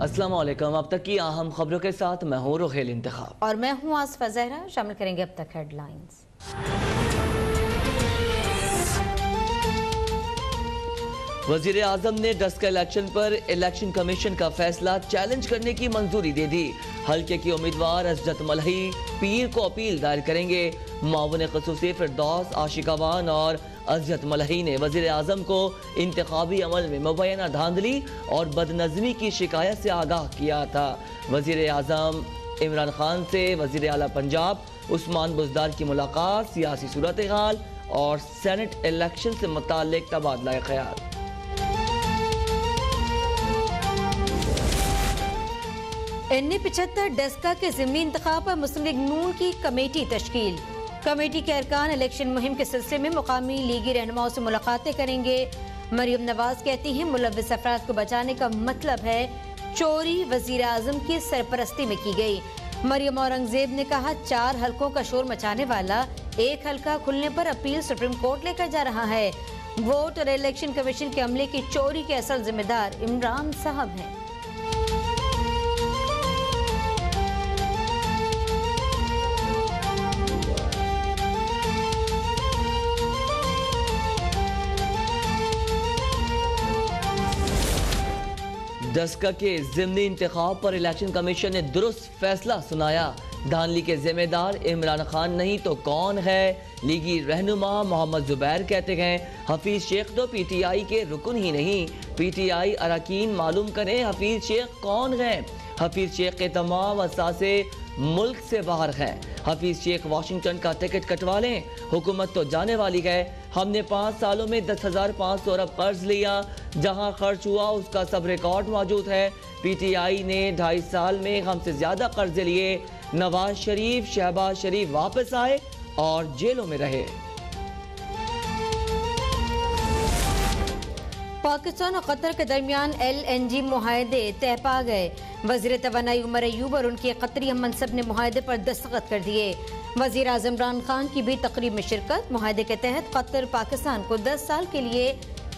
अस्सलाम वालेकुम। अब तक की अहम खबरों के साथ मैं हूँ रुहेल इंतखाब और मैं हूँ आसफा ज़हरा। शामिल करेंगे अब तक हेडलाइंस। वजीर आजम ने डस्का इलेक्शन पर इलेक्शन कमीशन का फैसला चैलेंज करने की मंजूरी दे दी। हल्के की उम्मीदवार अजरत मलही पीर को अपील दायर करेंगे। मावन खसूसी फिरदौस आशिकावान और अजरत मलही ने वजीर आजम को इंतखाबी अमल में मुबैना धांधली और बदनज़मी की शिकायत से आगाह किया था। वजीर आजम इमरान खान से वजीर आला पंजाब उस्मान बुज़दार की मुलाकात, सियासी सूरत हाल और सेनेट इलेक्शन से मुताल्लिक तबादला ख्याल। NA-75 डेस्का के ज़िमनी इंतखाब पर मुस्लिम लीग नून की कमेटी तश्कील। कमेटी के अरकान इलेक्शन मुहिम के सिलसिले में मुकामी लीगी रहनुमाओं से मुलाकातें करेंगे। मरियम नवाज कहती हैं मुलव्विस अफराद को बचाने का मतलब है चोरी वजीर आजम की सरपरस्ती में की गई। मरियम औरंगजेब ने कहा 4 हलकों का शोर मचाने वाला एक हलका खुलने पर अपील सुप्रीम कोर्ट लेकर जा रहा है। वोट और इलेक्शन कमीशन के अमले की चोरी के असल जिम्मेदार इमरान साहब हैं। डस्का के ज़िमनी इंतखाब पर इलेक्शन कमीशन ने दुरुस्त फैसला सुनाया। धांधली के जिम्मेदार इमरान खान नहीं तो कौन है? लीगी रहनुमा मोहम्मद जुबैर कहते हैं हफीज शेख तो PTI के रुकन ही नहीं। PTI अरकान मालूम करें हफीज शेख कौन है। हफीज शेख के तमाम असासे मुल्क से बाहर हैं। हफीज शेख वाशिंगटन का टिकट कटवा लें, हुकूमत तो जाने वाली है। हमने 5 सालों में 10,500 अरब कर्ज लिया, जहां खर्च हुआ उसका सब रिकॉर्ड मौजूद है। PTI ने 2.5 साल में हमसे ज्यादा कर्ज लिए। नवाज शरीफ, शहबाज शरीफ वापस आए और जेलों में रहे। पाकिस्तान और कतर के दरमियान LNG मुआहदे तय पा गए। वज़ीर तवानाई उमर अयूब और उनके कतरी हम मनसब ने मुआहदे पर दस्तखत कर दिए। वज़ीर आज़म इमरान खान की भी तकरीब में शिरकत। मुआहदे के तहत कतर पाकिस्तान को 10 साल के लिए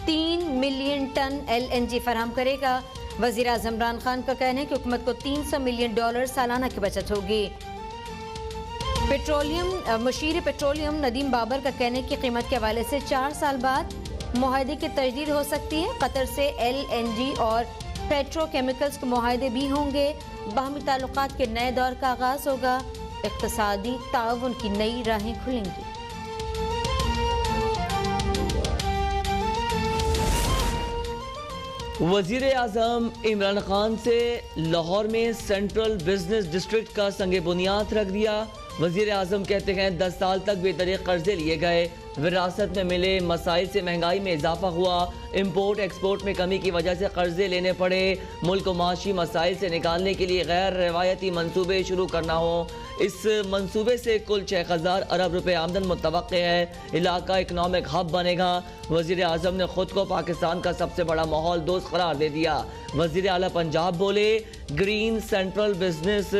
3 मिलियन टन LNG फराहम करेगा। वज़ीर आज़म इमरान खान का कहना है कि हुकूमत को $300 मिलियन सालाना की बचत होगी। मुशीर पेट्रोलियम नदीम बाबर का कहना है कि कीमत के हवाले से 4 साल बाद मुआहदे की तजदीद हो सकती है। कतर से LNG और पेट्रोकेमिकल्स के मुआहदे भी होंगे। बाहमी ताल्लुकात के नए दौर का आगाज होगा। इक़्तिसादी ताउन की नई राहें खुलेंगी। वजीर आजम इमरान खान से लाहौर में सेंट्रल बिजनेस डिस्ट्रिक्ट का संगे बुनियाद रख दिया। वजीर आजम कहते हैं 10 साल तक बेतरीक कर्जे लिए गए। विरासत में मिले मसाइल से महंगाई में इजाफा हुआ। इम्पोर्ट एक्सपोर्ट में कमी की वजह से कर्जे लेने पड़े। मुल्क को माशी मसाइल से निकालने के लिए गैर रवायती मंसूबे शुरू करना हो। इस मंसूबे से कुल 6,000 अरब रुपए आमदन मुतवक्के है। इलाका इकनॉमिक हब बनेगा। वजीर आजम ने खुद को पाकिस्तान का सबसे बड़ा माहौल दोस्त करार दे दिया। वजीर आला पंजाब बोले ग्रीन सेंट्रल बिजनेस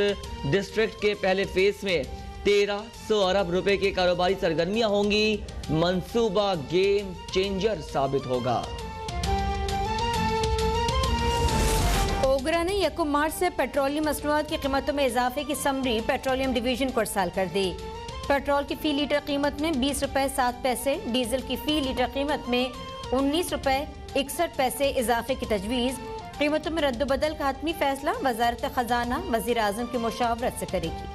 डिस्ट्रिक्ट के पहले फेज में 1,300 अरब रुपए की कारोबारी सरगर्मियां होंगी। मंसूबा गेम चेंजर साबित होगा। ओगरा ने 1 मार्च से पेट्रोलियम मसनूआत की कीमतों में इजाफे की समरी पेट्रोलियम डिवीजन को इरसाल कर दी। पेट्रोल की फी लीटर कीमत में 20 रुपए 7 पैसे, डीजल की फी लीटर कीमत में 19 रुपए 61 पैसे इजाफे की तजवीज़। कीमतों में रद्दबदल का हतमी फैसला वजारत खजाना वजीर आजम की मुशावरत से करेगी।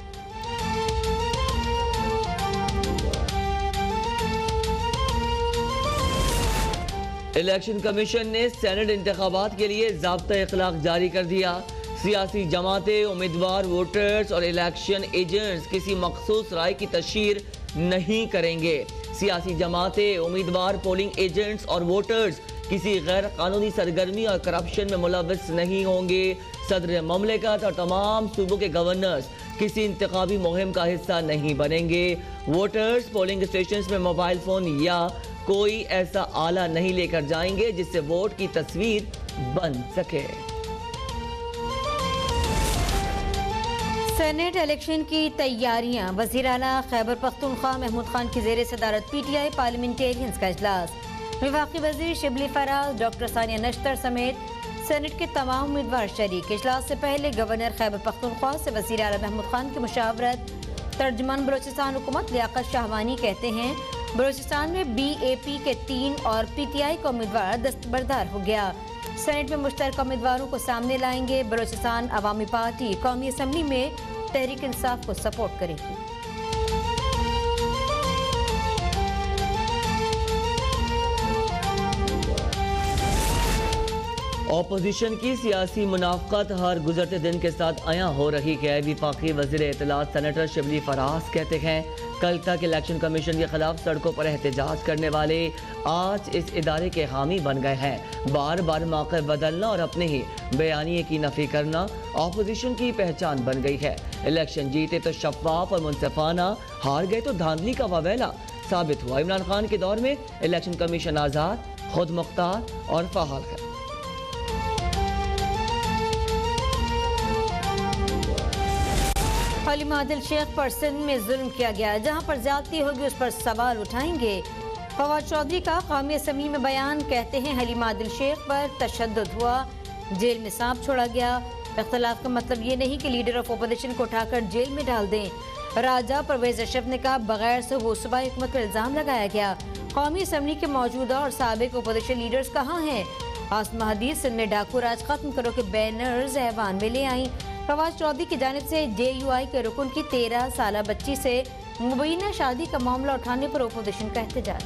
इलेक्शन कमीशन ने सेनेट इंतखाबात के लिए ज़ाब्ता इखलाक जारी कर दिया। सियासी जमातें, उम्मीदवार, वोटर्स और इलेक्शन एजेंट्स किसी मखसूस राय की तशहीर नहीं करेंगे। सियासी जमातें, उम्मीदवार, पोलिंग एजेंट्स और वोटर्स किसी गैर कानूनी सरगर्मी और करप्शन में मुलव्वस नहीं होंगे। सदर ममलिकत और तमाम सूबों के गवर्नर्स किसी इंतखाबी मुहिम का हिस्सा नहीं बनेंगे। वोटर्स पोलिंग स्टेशन में मोबाइल फोन या कोई ऐसा आला नहीं लेकर जाएंगे जिससे वोट की तस्वीर बन सके। सेनेट इलेक्शन की तैयारियां। वज़ीर आला खैबर पख्तूनख्वा महमूद खान की ज़ेर सदारत PTI पार्लियामेंटेरियंस का इजलास। वफाकी वज़ीर शिबली फराज, डॉक्टर सानिया नश्तर समेत सेनेट के तमाम उम्मीदवार शरीक। इजलास से पहले गवर्नर खैबर पख्तूनख्वा से वज़ीर आला महमूद खान की मुशावरत। तर्जुमान बलोचिस्तान हुकूमत लियाकत शाहवानी कहते हैं बलोचिस्तान में BAP के 3 और PTI का उम्मीदवार दस्तबरदार हो गया। सेनेट में मुश्तरका उम्मीदवारों को सामने लाएंगे। बलोचिस्तान अवामी पार्टी कौमी असम्बली में तहरीक इंसाफ को सपोर्ट करेगी। अपोजिशन की सियासी मुनाफ़क़त हर गुजरते दिन के साथ आया हो रही है। वफाकी वज़ीर इत्तलात सेनेटर शिबली फराज कहते हैं कल तक इलेक्शन कमीशन के खिलाफ सड़कों पर एहतजाज करने वाले आज इस इदारे के हामी बन गए हैं। बार बार मौक़िफ़ बदलना और अपने ही बयानिए की नफ़ी करना अपोजिशन की पहचान बन गई है। इलेक्शन जीते तो शफाफ और मुनसिफाना, हार गए तो धांधली का ववेला साबित हुआ। इमरान खान के दौर में इलेक्शन कमीशन आज़ाद, खुद मुख्तार और फ़आल है। हलीमा आदिल शेख पर सिंध में जुल्म किया गया, जहां पर ज्यादती होगी उस पर सवाल उठाएंगे। फवाद चौधरी का कौमी असम्बली में बयान, कहते हैं हलीमा आदिल शेख पर तशद्दुद हुआ, जेल में सांप छोड़ा गया। इख्तलाफ का मतलब ये नहीं कि लीडर ऑफ अपोजिशन को उठाकर जेल में डाल दें। राजा परवेज अशरफ ने कहा बगैर से वो सूबाई हुकूमत पर इल्जाम लगाया गया। कौमी असम्बली के मौजूदा और साबिक अपोजिशन लीडर्स कहाँ हैं? आसमा हदीद सिंध में डाकू राज खत्म करो के बैनर्स ऐवान में ले आई। फवाद चौधरी की जानिब से JUI के रुकन की 13 साला बच्ची से मुबैना शादी का मामला उठाने पर अपोजिशन का एहतजाज।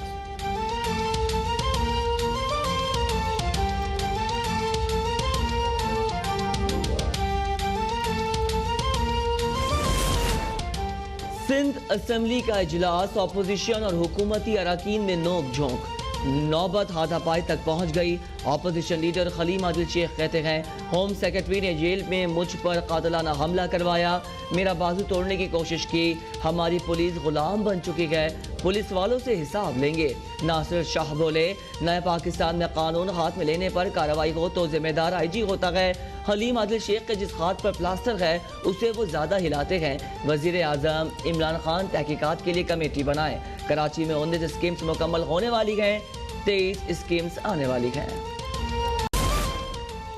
सिंध असम्बली का इजलास अपोजिशन और हुकूमती अरकान में नोक झोंक, नौबत हाथापाई तक पहुंच गई। अपोजिशन लीडर खलीम आदिल शेख कहते हैं होम सेक्रेटरी ने जेल में मुझ पर कातिलाना हमला करवाया, मेरा बाजू तोड़ने की कोशिश की, हमारी पुलिस गुलाम बन चुकी है, पुलिस वालों से हिसाब लेंगे। नासिर शाह बोले नए पाकिस्तान में कानून हाथ में लेने पर कार्रवाई हो तो जिम्मेदार IG होता है। हलीम आदिल शेख के जिस हाथ पर प्लास्टर है उसे वो ज्यादा हिलाते हैं। वजीर आजम इमरान खान तहकीकात के लिए कमेटी बनाए। कराची में 19 स्कीम्स मुकम्मल होने वाली हैं, 23 स्कीम्स आने वाली हैं।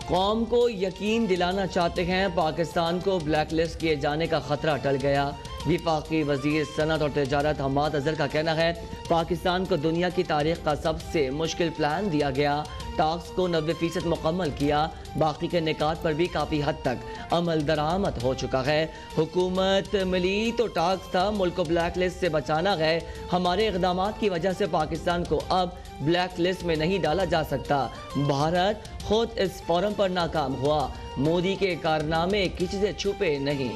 कौम को यकीन दिलाना चाहते हैं पाकिस्तान को ब्लैक लिस्ट किए जाने का खतरा टल गया। वफाकी वजीर सनत और तजारत हम्माद अजहर का कहना है पाकिस्तान को दुनिया की तारीख का सबसे मुश्किल प्लान दिया गया, टास्क को 90% मुकम्मल किया, बाकी के निकात पर भी काफ़ी हद तक अमल दरामद हो चुका है। हुकूमत मिली तो टास्क था मुल्क को ब्लैक लिस्ट से बचाना है। हमारे इक़दाम की वजह से पाकिस्तान को अब ब्लैक लिस्ट में नहीं डाला जा सकता। भारत खुद इस फोरम पर नाकाम हुआ, मोदी के कारनामे किसी से छुपे नहीं।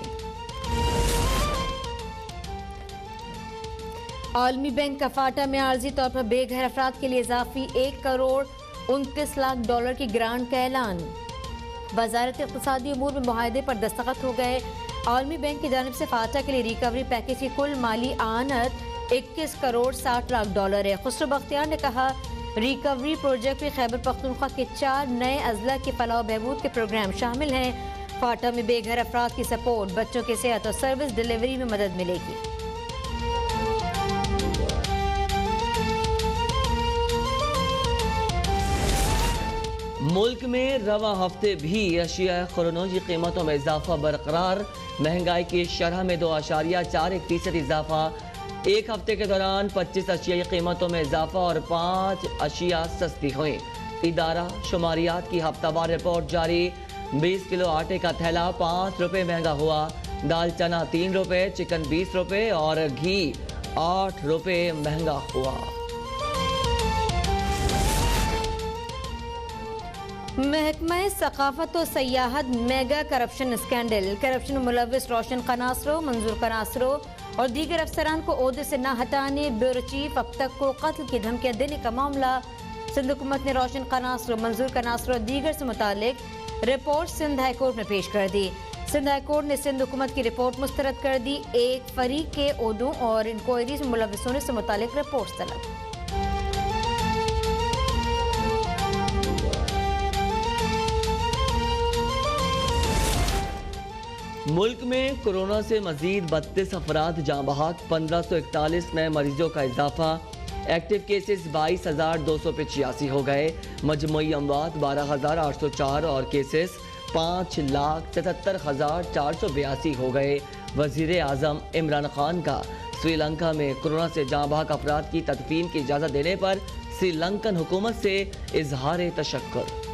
आलमी बैंक का फाटा में आर्जी तौर पर बेघर अफराद के लिए इजाफी $1 करोड़ 29 लाख की ग्रांट का ऐलान। वजारत इक़्तिसादी उमूर में मुआहदे पर दस्तखत हो गए। आलमी बैंक की जानिब से फाटा के लिए रिकवरी पैकेज की कुल माली आनत $21 करोड़ 60 लाख है। खुसरो बख्तियार ने कहा रिकवरी प्रोजेक्ट में खैबर पख्तूनख्वा के 4 नए अजला के फलाह बहबूद के प्रोग्राम शामिल हैं। फाटा में बेघर अफराद की सपोर्ट, बच्चों की सेहत और सर्विस डिलीवरी में मदद मिलेगी। मुल्क में रवा हफ्ते भी अशिया खुरानों की कीमतों में इजाफा बरकरार। महंगाई की शरह में 2.41% इजाफा। एक हफ्ते के दौरान 25 अशियाई कीमतों में इजाफा और 5 अशिया सस्ती हुई। इदारा शुमारियात की हफ्तावार रिपोर्ट जारी। 20 किलो आटे का थैला 5 रुपये महंगा हुआ। दाल चना 3 रुपये, चिकन 20 रुपये और घी 8 रुपये महंगा हुआ। महकमा सकाफत और सयाहत मेगा करप्शन स्कैंडल। करप्शन में मुलविस रोशन कनासरो, मंजूर कनासरो और दीगर अफसरान को ओहदे से न हटाने ब्यूरो चीफ अब तक को कत्ल की धमकियां देने का मामला। सिंध हुकूमत ने रोशन कनासरो, मंजूर कनासरो और दीगर से मुतालिक रिपोर्ट सिंध हाई कोर्ट में पेश कर दी। सिंध हाई कोर्ट ने सिंध हुकूमत की रिपोर्ट मुस्तरद कर दी। एक फरीक के ओहदों और इंक्वायरीज में मुलविस होने से मुतालिक रिपोर्ट तलब। मुल्क में कोरोना से मजीद 32 अफराद जाँ बहक, 1541 नए मरीजों का इजाफा। एक्टिव केसेस 22,285 हो गए। मजमूई अमवात 12,804 और केसेस 5,77,482 हो गए। वजीर आज़म इमरान खान का श्रीलंका में कोरोना से जाँ बहक अफराद की तदफीन की इजाज़त देने पर श्रीलंकन हुकूमत से इजहार तशक्कुर।